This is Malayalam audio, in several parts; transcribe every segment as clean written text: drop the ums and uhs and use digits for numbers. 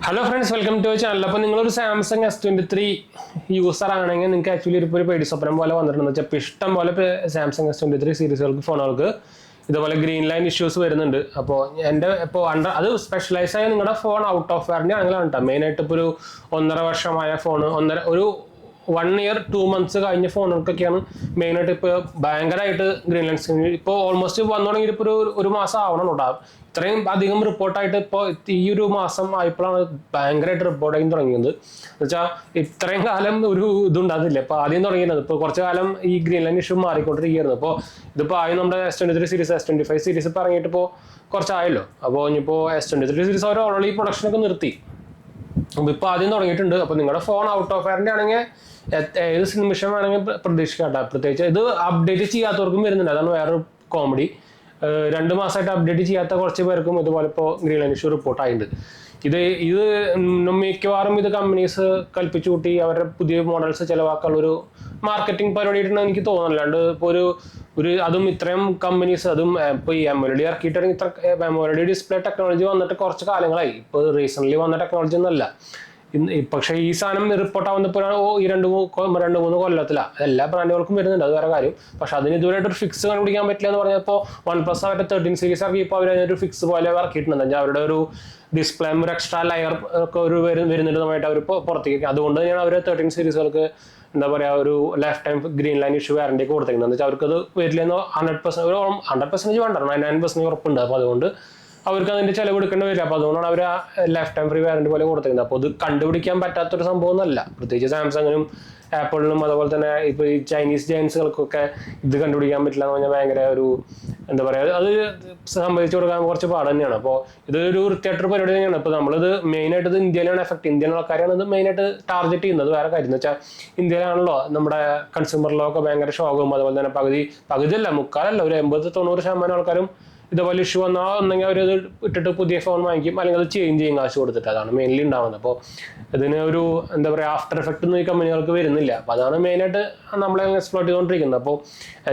Hello friends, welcome to channel. അപ്പോൾ നിങ്ങളൊരു സാംസങ് S23 യൂസർ ആണെങ്കിൽ നിങ്ങൾക്ക് ആക്ച്വലി ഒരു പേടി സ്വപ്നം പോലെ വന്നിട്ടുണ്ട്. വെച്ചാൽ ഇഷ്ടം പോലെ സാംസങ് S23 സീരീസുകൾക്ക് ഫോണുകൾക്ക് ഇതുപോലെ ഗ്രീൻ ലൈൻ ഇഷ്യൂസ് വരുന്നുണ്ട്. അപ്പോൾ എൻ്റെ ഇപ്പോൾ അത് സ്പെഷ്യലൈസ് ആയ നിങ്ങളുടെ ഫോൺ ഔട്ട് ഓഫ് വാറന്റി ആണെങ്കിലാണ് കേട്ടോ. മെയിനായിട്ട് ഇപ്പോൾ ഒരു 1.5 വർഷമായ ഫോൺ, ഒരു 1 ഇയർ 2 മന്ത്സ് കഴിഞ്ഞ ഫോണുകൾക്കൊക്കെയാണ് മെയിനായിട്ട് ഇപ്പോൾ ഭയങ്കരമായിട്ട് ഗ്രീൻ ലൈൻ സ്ക്രീൻ ഇപ്പോൾ ഓൾമോസ്റ്റ് വന്നു തുടങ്ങിയിട്ട് ഇപ്പോൾ ഒരു മാസം ആവണം ഉണ്ടാവും. ഇത്രയും അധികം റിപ്പോർട്ടായിട്ട് ഇപ്പോൾ ഈ ഒരു മാസം ആയപ്പോഴാണ് ഭയങ്കരമായിട്ട് റിപ്പോർട്ട് ചെയ്യാൻ തുടങ്ങിയത്. എന്നുവെച്ചാൽ ഇത്രയും കാലം ഒരു ഇതുണ്ടാകുന്നില്ല. ഇപ്പോൾ ആദ്യം തുടങ്ങിയത് ഇപ്പോൾ കുറച്ച് കാലം ഈ ഗ്രീൻ ലൈൻ ഇഷ്യൂ മാറിക്കൊണ്ടിരിക്കുകയായിരുന്നു. അപ്പോൾ ഇതിപ്പോൾ ആയി നമ്മുടെ S23 സീരീസ് S25 സീരീസ് ഇപ്പോൾ ഇറങ്ങിയിട്ട് ഇപ്പോൾ കുറച്ചായല്ലോ. അപ്പോൾ ഇനിയിപ്പോൾ S23 സീരീസ് അവർ ഓൾറെഡി പ്രൊഡക്ഷനൊക്കെ നിർത്തി. അപ്പോൾ ഇപ്പോൾ ആദ്യം തുടങ്ങിയിട്ടുണ്ട്. അപ്പോൾ നിങ്ങളുടെ ഫോൺ ഔട്ട് ഓഫ് വാറന്റി ആണെങ്കിൽ ഏത് നിമിഷം വേണമെങ്കിൽ പ്രതീക്ഷിക്കാം. പ്രത്യേകിച്ച് ഇത് അപ്ഡേറ്റ് ചെയ്യാത്തവർക്കും വരുന്നുണ്ട്. അതാണ് വേറൊരു കോമഡി. 2 മാസമായിട്ട് അപ്ഡേറ്റ് ചെയ്യാത്ത കുറച്ച് പേർക്കും ഇതുപോലെ ഇപ്പോൾ ഗ്രീൻ ലൈൻ ഇഷ്യൂ റിപ്പോർട്ട് ആയിട്ടുണ്ട്. ഇത് മിക്കവാറും ഇത് കമ്പനീസ് കൽപ്പിച്ചു കൂട്ടി അവരുടെ പുതിയ മോഡൽസ് ചിലവാക്കാനുള്ള ഒരു മാർക്കറ്റിംഗ് പരിപാടിയായിട്ടാണ് എനിക്ക് തോന്നുന്നത്. അല്ലാണ്ട് ഇപ്പോൾ ഒരു അതും ഇത്രയും കമ്പനീസ് അതും ഇപ്പോൾ ഈ AMOLED ഇറക്കിയിട്ടാണെങ്കിൽ ഇത്ര AMOLED ഡിസ്പ്ലേ ടെക്നോളജി വന്നിട്ട് കുറച്ച് കാലങ്ങളായി. ഇപ്പോൾ റീസെൻ്റ്ലി വന്ന ടെക്നോളജി ഒന്നുമല്ല. പക്ഷേ ഈ സാധനം റിപ്പോർട്ട് ആവുന്നപ്പോൾ ഈ 2-3 കൊല്ലത്തിലാണ് എല്ലാ ബ്രാൻഡുകൾക്കും വരുന്നുണ്ട്. അത് വേറെ കാര്യം. പക്ഷെ അതിന് ഇതുവരെയായിട്ട് ഒരു ഫിക്സ് കണ്ടുപിടിക്കാൻ പറ്റില്ല എന്ന് പറഞ്ഞപ്പോൾ OnePlus അവരുടെ 13 സീരീസ് ഇറക്കി ഇപ്പോൾ അവരൊരു ഫിക്സ് പോലെ ഇറക്കിയിട്ടുണ്ട്. അവരുടെ ഒരു ഡിസ്പ്ലേ ഒരു എക്സ്ട്രാ ലെയർ ഒക്കെ വരുന്നുള്ളതുമായിട്ട് അവർ പുറത്തേക്ക്. അതുകൊണ്ട് തന്നെയാണ് അവർ 13 സീരീസുകൾക്ക് എന്താ പറയുക ഒരു life time green line issue warranty ഒക്കെ കൊടുത്തിരിക്കുന്നത്. എന്ന് വെച്ചാൽ അവർക്കത് വരില്ലെന്ന് 100% വേണ്ട, 99% ഉറപ്പുണ്ട്. അപ്പോൾ അതുകൊണ്ട് അവർക്ക് അതിൻ്റെ ചിലവ് എടുക്കേണ്ടി വരില്ല. അപ്പോൾ അതുകൊണ്ടാണ് അവർ ലൈഫ് ടൈം ഫ്രീ വാറണ്ടി പോലെ കൊടുത്തിരിക്കുന്നത്. അപ്പോൾ ഇത് കണ്ടുപിടിക്കാൻ പറ്റാത്തൊരു സംഭവം ഒന്നല്ല. പ്രത്യേകിച്ച് സാംസങ്ങിനും ആപ്പിളിനും അതുപോലെ തന്നെ ഇപ്പോൾ ഈ ചൈനീസ് ജയൻസുകൾക്കൊക്കെ ഇത് കണ്ടുപിടിക്കാൻ പറ്റില്ല എന്ന് പറഞ്ഞാൽ ഭയങ്കര ഒരു എന്താ പറയുക, അത് സംഭവിച്ചു കൊടുക്കാൻ കുറച്ച് പാട് തന്നെയാണ്. അപ്പോൾ ഇതൊരു വൃത്തിയായിട്ടൊരു പരിപാടി തന്നെയാണ്. ഇപ്പോൾ നമ്മളിത് മെയിനായിട്ട് ഇത് ഇന്ത്യയിലാണ് എഫക്ട്, ഇന്ത്യൻ ആൾക്കാരാണ് ഇത് മെയിനായിട്ട് ടാർഗറ്റ് ചെയ്യുന്നത്. വേറെ കാര്യം എന്ന് വെച്ചാൽ ഇന്ത്യയിലാണല്ലോ നമ്മുടെ കൺസ്യൂമർ ലോ ഒക്കെ ഭയങ്കര ഷോക്കും. അതുപോലെ തന്നെ പകുതിയല്ല, മുക്കാലല്ല, ഒരു 80-90% ആൾക്കാരും ഇതുപോലെ ഇഷ്യൂ വന്നാൽ ഒന്നെങ്കിൽ അവരത് ഇട്ടിട്ട് പുതിയ ഫോൺ വാങ്ങിക്കും, അല്ലെങ്കിൽ അത് ചേഞ്ച് ചെയ്യും കാശ് കൊടുത്തിട്ട്. അതാണ് മെയിൻലി ഉണ്ടാവുന്നത്. അപ്പോൾ ഇതിന് ഒരു എന്താ പറയുക ആഫ്റ്റർ എഫക്റ്റ് ഒന്നും ഈ കമ്പനികൾക്ക് വരുന്നില്ല. അപ്പോൾ അതാണ് മെയിനായിട്ട് നമ്മളെ എക്സ്പ്ലോർട്ട് ചെയ്തുകൊണ്ടിരിക്കുന്നത്. അപ്പോൾ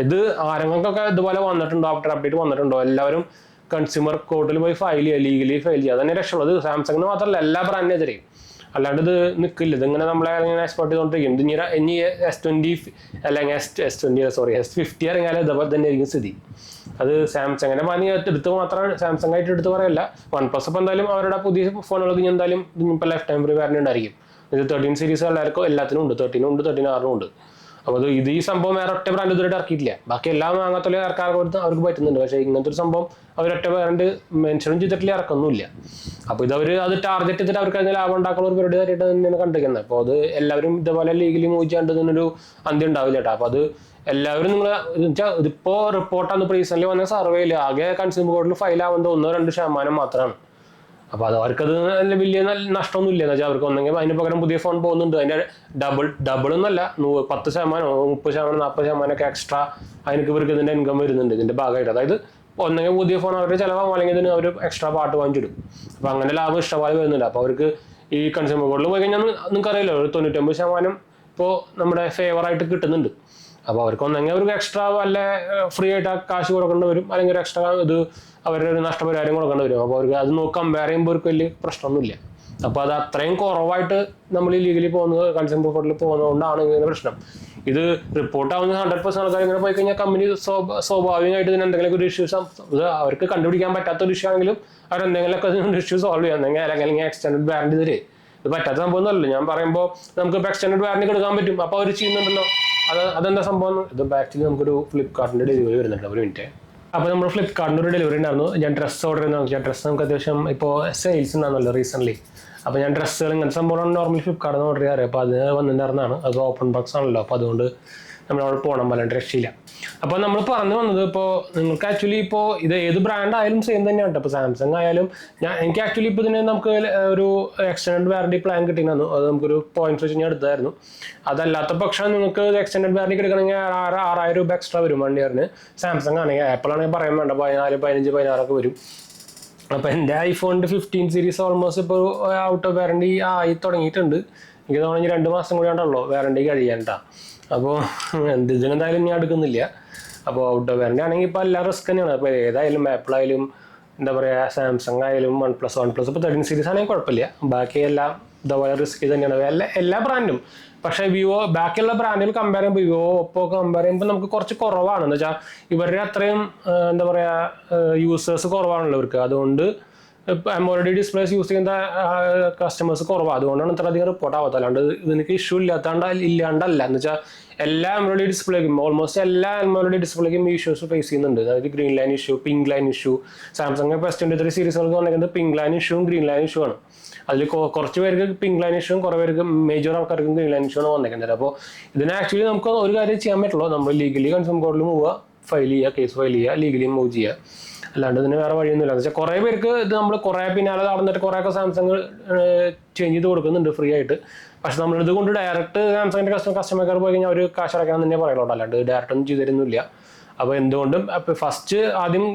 ഇത് ആരെങ്കിലൊക്കെ ഇതുപോലെ വന്നിട്ടുണ്ടോ, ആഫ്റ്റർ അപ്ഡേറ്റ് വന്നിട്ടുണ്ടോ, എല്ലാവരും കൺസ്യൂമർ കോർട്ടിൽ പോയി ഫയൽ ചെയ്യുക, ലീഗലി ഫയൽ ചെയ്യുക. അതന്നെ രക്ഷയുള്ളത്. സാംസങ്ങിന് മാത്രമല്ല, എല്ലാ ബ്രാൻഡിനെതിരെയും. അല്ലാണ്ട് ഇത് നിൽക്കില്ല. ഇതിങ്ങനെ നമ്മളെ ഇങ്ങനെ എക്സ്പോർട്ട് ചെയ്തുകൊണ്ടിരിക്കും. ഇനി S20 അല്ലെങ്കിൽ S50 ഇറങ്ങിയാലും ഇതുപോലെ തന്നെ ആയിരിക്കും സ്ഥിതി. അത് സാംസങ്ങിനെ പനി എടുത്ത് മാത്രമാണ്, സാംസങ് ആയിട്ട് എടുത്ത് പറയല്ല. OnePlus ഇപ്പോൾ എന്തായാലും അവരുടെ പുതിയ ഫോണുകൾക്ക് എന്തായാലും ഇപ്പോൾ ലൈഫ് ടൈം ഫ്രീ വാറന്റി ഉണ്ടായിരിക്കും. ഇത് 13 സീരീസ് എല്ലാത്തിനും ഉണ്ട്, 13 ഉണ്ട്, 13R ഉണ്ട്. അപ്പോൾ ഇത് ഈ സംഭവം വേറെ ഒറ്റ ബ്രാൻഡ് ഇതുവരെ ഇറക്കിയിട്ടില്ല. ബാക്കി എല്ലാം വാങ്ങാത്തുള്ള ആൾക്കാർക്ക് കൊടുത്ത് അവർക്ക് പറ്റുന്നുണ്ട്. പക്ഷേ ഇങ്ങനത്തെ ഒരു സംഭവം അവരൊറ്റ ബ്രാൻഡ് മെൻഷനും ചെയ്തിട്ടില്ല, ഇറക്കൊന്നുമില്ല. അപ്പോൾ അത് ടാർഗറ്റ് ചെയ്തിട്ട് അവർക്ക് അതിന് ലാഭം ഉണ്ടാക്കുന്ന ഒരു പരിപാടി ആയിട്ട് തന്നെയാണ് കണ്ടിരിക്കുന്നത്. അപ്പോൾ അത് എല്ലാവരും ഇതുപോലെ ലീഗലി മൂവ് ചെയ്യാണ്ടതിനൊരു അന്ത്യം ഉണ്ടാവില്ല കേട്ടോ. അപ്പോൾ അത് എല്ലാവരും നിങ്ങൾ വെച്ചാൽ ഇതിപ്പോൾ റിപ്പോർട്ടാണ്. ഇപ്പോൾ റീസെൻ്റ്ലി വന്ന സർവേയിൽ ആകെ കൺസ്യൂമർ കോർട്ടിൽ ഫയൽ ആവുന്നത് 1-2% മാത്രമാണ്. അപ്പോൾ അവർക്കത് വലിയ നഷ്ടമൊന്നുമില്ല. എന്ന് വെച്ചാൽ അവർക്ക് ഒന്നെങ്കിൽ അതിന് പകരം പുതിയ ഫോൺ പോകുന്നുണ്ട്. അതിൻ്റെ ഡബിൾ എന്നല്ല, 10%, 30%, 40% ഒക്കെ എക്സ്ട്രാ അതിനൊക്കെ ഇവർക്ക് ഇതിൻ്റെ ഇൻകം വരുന്നുണ്ട് ഇതിൻ്റെ ഭാഗമായിട്ട്. അതായത് ഒന്നെങ്കിൽ പുതിയ ഫോൺ അവരുടെ ചിലവാകും, അല്ലെങ്കിൽ ഇതിന് അവർ എക്സ്ട്രാ പാർട്ട് വാങ്ങിച്ചിടും. അപ്പോൾ അങ്ങനെ ലാഭം ഇഷ്ടപോലെ വരുന്നുണ്ട്. അപ്പോൾ അവർക്ക് ഈ കൺസ്യൂമർ കോർട്ടിൽ പോയി കഴിഞ്ഞാൽ നിങ്ങൾക്കറിയില്ല, ഒരു 99% ഇപ്പോൾ നമ്മുടെ ഫേവറായിട്ട് കിട്ടുന്നുണ്ട്. അപ്പോൾ അവർക്ക് ഒന്നെങ്കിൽ അവർക്ക് എക്സ്ട്രാ വല്ല ഫ്രീ ആയിട്ട് കാശ് കൊടുക്കേണ്ടി വരും, അല്ലെങ്കിൽ ഒരു എക്സ്ട്രാ ഇത് അവരുടെ ഒരു നഷ്ടപരിഹാരം കൊടുക്കേണ്ടി വരും. അപ്പോൾ അവർക്ക് അത് കമ്പയർ ചെയ്യുമ്പോൾ അവർക്ക് വലിയ പ്രശ്നമൊന്നുമില്ല. അപ്പോൾ അത് അത്രയും കുറവായിട്ട് നമ്മൾ ഈ ലീഗലി പോകുന്നത് കൺസ്യൂമർ കോർട്ടിൽ പോകുന്നതുകൊണ്ടാണ് ഇങ്ങനെ പ്രശ്നം. ഇത് റിപ്പോർട്ട് ആവുന്ന 100% ആൾക്കാർ ഇങ്ങനെ പോയി കഴിഞ്ഞാൽ കമ്പനി സ്വാഭാവികമായിട്ട് ഇതിന് എന്തെങ്കിലും ഒരു ഇഷ്യൂസ് അവർക്ക് കണ്ടുപിടിക്കാൻ പറ്റാത്ത ഒരു ഇഷ്യൂ ആണെങ്കിലും അവരെന്തെങ്കിലുമൊക്കെ ഇഷ്യൂ സോൾവ് ചെയ്യാം, അല്ലെങ്കിൽ എക്സ്റ്റൻഡ് വാറന്റി തരേ. ഇത് പറ്റാത്ത സംഭവം ഒന്നുമല്ലോ. ഞാൻ പറയുമ്പോൾ നമുക്ക് ഇപ്പോൾ എക്സ്റ്റൻഡ് വാറന്റി എടുക്കാൻ പറ്റും. അപ്പോൾ അവർ ചെയ്യുന്നുണ്ടല്ലോ. അതെന്താ സംഭവം? ഇത് ആക്ച്വലി നമുക്കൊരു ഫ്ലിപ്കാർട്ടിൻ്റെ ഡെലിവറി വരുന്നുണ്ട്. ഒരു മിനിറ്റ്. അപ്പോൾ നമ്മൾ ഫ്ലിപ്കാർട്ടിൻ്റെ ഒരു ഡെലിവറി ഉണ്ടായിരുന്നു. ഞാൻ ഡ്രസ്സ് ഓർഡർ ചെയ്യുന്ന വെച്ചാൽ ഡ്രസ്സ് നമുക്ക് അത്യാവശ്യം ഇപ്പോൾ സെയിൽസ് ഉണ്ടാകുന്നല്ലോ റീസെൻ്റ്ലി. അപ്പോൾ ഞാൻ ഡ്രസ്സുകൾ ഇങ്ങനത്തെ സംഭവമാണ് നോർമലി ഫ്ലിപ്കാർട്ടിൽ നിന്ന് ഓർഡർ ചെയ്യാറ്. അപ്പോൾ അത് വന്നിട്ടുണ്ടായിരുന്നതാണ്. അത് ഓപ്പൺ ബോക്സ് ആണല്ലോ. അപ്പോൾ അതുകൊണ്ട് നമ്മളവിടെ പോകണം, വല്ലാണ്ട് രക്ഷയില്ല. അപ്പോൾ നമ്മൾ പറഞ്ഞു വന്നത്, ഇപ്പോൾ നിങ്ങൾക്ക് ആക്ച്വലി ഇപ്പോൾ ഇത് ഏത് ബ്രാൻഡ് ആയാലും സെയിം തന്നെയാണ് കേട്ടോ. ഇപ്പോൾ സാംസങ് ആയാലും എനിക്ക് ആക്ച്വലി ഇപ്പോൾ ഇതിന് നമുക്ക് ഒരു എക്സ്റ്റൻഡ് വാറന്റി പ്ലാൻ കിട്ടിയിരുന്നു. അത് നമുക്കൊരു പോയിന്റ്സ് വെച്ച് ഞാൻ എടുത്തായിരുന്നു. അതല്ലാത്ത പക്ഷം നിങ്ങൾക്ക് എക്സ്റ്റൻഡ് വാറന്റി എടുക്കണമെങ്കിൽ 6,000 രൂപ എക്സ്ട്രാ വരും 1 ഇയറിന്. സാംസങ് ആണെങ്കിൽ, ആപ്പിൾ ആണെങ്കിൽ പറയാൻ വേണ്ട, 14, 15, 16 വരും. അപ്പോൾ എൻ്റെ ഐഫോണിൻ്റെ 15 സീരീസ് ഓൾമോസ്റ്റ് ഇപ്പോൾ ഔട്ട് ഓഫ് വാറന്റി ആയി തുടങ്ങിയിട്ടുണ്ട്. എനിക്ക് തോന്നുന്നു 2 മാസം കൂടി ഉണ്ടല്ലോ വാറന്റി കഴിയാൻട്ടാ. അപ്പോൾ ഇതിനെന്തായാലും ഞാൻ എടുക്കുന്നില്ല. അപ്പോൾ ഔട്ട് ഓഫ് വാറന്റി ആണെങ്കിൽ ഇപ്പോൾ എല്ലാം റിസ്ക് തന്നെയാണ്. അപ്പോൾ ഏതായാലും ആപ്പിളായാലും എന്താ പറയുക സാംസങ് ആയാലും വൺ പ്ലസ് ഇപ്പോൾ 13 സീരീസ് ആണെങ്കിൽ കുഴപ്പമില്ല. ബാക്കി എല്ലാം ഇതേപോലെ റിസ്ക് തന്നെയാണ് എല്ലാ ബ്രാൻഡും. പക്ഷേ വിവോ ബാക്കിയുള്ള ബ്രാൻഡുകൾ കമ്പയർ ചെയ്യുമ്പോൾ വിവോ ഒപ്പോ കമ്പയർ ചെയ്യുമ്പോൾ നമുക്ക് കുറച്ച് കുറവാണ്. എന്ന് വെച്ചാൽ ഇവരുടെ അത്രയും എന്താ പറയുക യൂസേഴ്സ് കുറവാണല്ലോ ഇവർക്ക്. അതുകൊണ്ട് AMOLED ഡിസ്പ്ലേസ് യൂസ് ചെയ്യുന്ന കസ്റ്റമേഴ്സ് കുറവാണ്. അതുകൊണ്ടാണ് ഇത്ര അധികം റിപ്പോർട്ട് ആവാത്തത്. അല്ലാണ്ട് ഇതിനൊക്കെ ഇഷ്യൂ ഇല്ലാണ്ടല്ല. എന്ന് വെച്ചാൽ എല്ലാ AMOLED ഡിസ്പ്ലേക്കും ഓൾമോസ്റ്റ് എല്ലാ AMOLED ഡിസ്പ്ലേക്കും ഈ ഇഷ്യൂസ് ഫേസ് ചെയ്യുന്നുണ്ട്. അതായത് green line issue, pink line issue. Samsung S23 സീരീസുകൾക്ക് വന്നിരിക്കുന്നത് പിങ്ക് ലൈൻ ഇഷ്യൂവും ഗ്രീൻ ലൈൻ ഇഷ്യൂ ആണ്. അതിൽ കുറച്ച് പേർക്ക് പിങ്ക് ലൈൻ ഇഷ്യൂവും കുറേ പേർക്ക് മേജർ ആൾക്കാർക്കും ഗ്രീൻ ലൈൻ ഇഷ്യൂ ആണ് വന്നിരിക്കുന്നത്. അപ്പോൾ ഇതിന് ആക്ച്വലി നമുക്ക് ഒരു കാര്യം ചെയ്യാൻ പറ്റുള്ളൂ. നമ്മൾ ലീഗലി കൺസ്യൂമർ കോർട്ടിൽ പോവുക, കേസ് ഫയൽ ചെയ്യുക, ലീഗലി മൂവ് ചെയ്യുക. അല്ലാണ്ട് ഇതിന് വേറെ വഴിയൊന്നുമില്ല. എന്ന് വെച്ചാൽ കുറേ പേർക്ക് ഇത് നമ്മൾ കുറേ പിന്നാലെ നടന്നിട്ട് കുറേയൊക്കെ സാംസങ് ചേഞ്ച് ചെയ്ത് കൊടുക്കുന്നുണ്ട് ഫ്രീ ആയിട്ട്. പക്ഷെ നമ്മളിത് കൊണ്ട് ഡയറക്റ്റ് സാംസങ്ങിൻ്റെ കസ്റ്റമർ കെയർ പോയി കഴിഞ്ഞാൽ അവർ കാശ് അടയ്ക്കണം തന്നെ പറയുള്ളൂ. അല്ലാണ്ട് ഡയറക്റ്റ് ഒന്നും ചെയ്തു തരുന്നില്ല. അപ്പോൾ എന്തുകൊണ്ടും ഫസ്റ്റ് ആദ്യം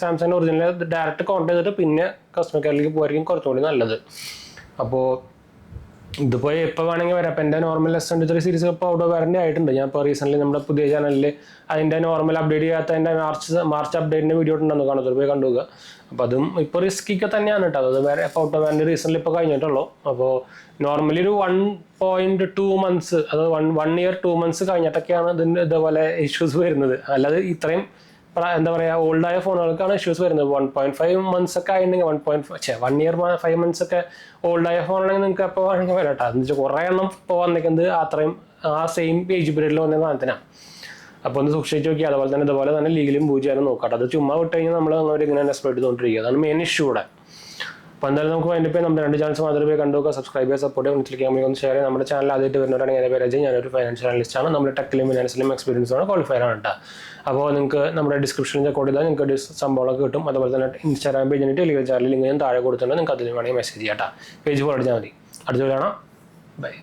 സാംസങ്ങിൻ്റെ ഒറിജിനൽ ഡയറക്റ്റ് കോൺടാക്ട് ചെയ്തിട്ട് പിന്നെ കസ്റ്റമർ കെയറിലേക്ക് പോയിരിക്കും കുറച്ചുകൂടി നല്ലത്. അപ്പോൾ ഇതിപ്പോൾ എപ്പോൾ വേണമെങ്കിൽ വരാം. അപ്പോൾ എൻ്റെ നോർമൽ S23 സീരീസ് ഇപ്പോൾ ഔട്ട് ഓഫ് വാറന്റി ആയിട്ടുണ്ട്. ഞാൻ ഇപ്പോൾ റീസെൻ്റ്ലി നമ്മുടെ പുതിയ ചാനലിൽ അതിൻ്റെ നോർമൽ അപ്ഡേറ്റ് ചെയ്യാത്തതിൻ്റെ മാർച്ച് അപ്ഡേറ്റിൻ്റെ വീഡിയോ ഉണ്ടെന്ന് കാണുന്നത് പോയി കണ്ടുപോകുക. അപ്പോൾ അതും ഇപ്പോൾ റിസ്ക്കിക്ക് തന്നെയാണ് കേട്ടോ. അത് വേറെ ഇപ്പോൾ ഔട്ട് ഓഫ് വാറന്റി റീസെൻ്റ്ലി ഇപ്പോൾ കഴിഞ്ഞിട്ടുള്ളൂ. അപ്പോൾ നോർമലി ഒരു 1.2 months, അത് 1 year 2 months കഴിഞ്ഞിട്ടൊക്കെയാണ് ഇതിൻ്റെ ഇതേപോലെ ഇഷ്യൂസ് വരുന്നത്. അല്ലാതെ ഇത്രയും എന്താ പറയുക ഓൾഡായ ഫോണുകൾക്കാണ് ഇഷ്യൂസ് വരുന്നത്. 1.5 months ഒക്കെ ആയിട്ടുണ്ടെങ്കിൽ 1 year 5 months ഒക്കെ ഓൾഡായ ഫോണാണെങ്കിൽ നിങ്ങൾക്ക് എപ്പോൾ വേണമെങ്കിൽ വരട്ടെ. എന്ന് വെച്ചാൽ കുറേ എണ്ണം ഇപ്പോൾ വന്നിരിക്കുന്നത് അത്രയും സെയിം ഏജ് പീരീഡിൽ വന്ന സാധനത്തിനാണ്. അപ്പോൾ ഒന്ന് സൂക്ഷിച്ച് നോക്കി. അതുപോലെ തന്നെ ലീഗലും പൂജയാനും നോക്കട്ടെ. അത് ചുമ്മാ വിട്ട് കഴിഞ്ഞാൽ നമ്മൾ അങ്ങനെ ഇങ്ങനെ എക്സ്പ്ലോർ ചെയ്തുകൊണ്ടിരിക്കുക. അതാണ് മെയിൻ ഇഷ്യൂ ഇവിടെ. അപ്പോൾ എന്തായാലും നമുക്ക് അതിൻ്റെ പേര് നമ്മുടെ 2 ചാനൽസ് മാത്രമേ പോയി കണ്ടുപോകുക. സബ്സ്ക്രൈബ് ചെയ്യുക, സപ്പോർട്ട് ചെയ്യുക, ക്ലിക്ക് ചെയ്യാൻ ഒന്ന് ഷെയർ ചെയ്യുക. നമ്മുടെ ചാനൽ ആദ്യമായിട്ട് വരുന്നവരാണ് എൻ്റെ പേര് അജയ്. ഞാനൊരു ഫൈനാൻഷ്യൽ അനലിസ്റ്റ് ആണ്. നമ്മൾ ടെക്കിലും ഫിനാൻസിലും എക്സ്പീരിയൻസ് ആണ്, ക്വാളിഫയർ ആണ് കേട്ടോ. അപ്പോൾ നിങ്ങൾക്ക് നമ്മുടെ ഡിസ്ക്രിപ്ഷനിൽ ചെക്ക് ചെയ്താൽ നിങ്ങൾക്ക് സംഭവങ്ങളൊക്കെ കിട്ടും. അതുപോലെ തന്നെ ഇൻസ്റ്റാഗ്രാം പേജിൻ്റെ ടെലിഗ്രാം ചാനലിൽ ലിങ്ക് ഞാൻ താഴെ കൊടുത്തിട്ടുണ്ട്. നിങ്ങൾക്ക് അതിൽ വേണമെങ്കിൽ മെസ്സേജ് ചെയ്യാം കേട്ടോ. പേജ് ഫോളോ അടിച്ചാൽ മതി. അടുത്ത കാണാം. ബൈ.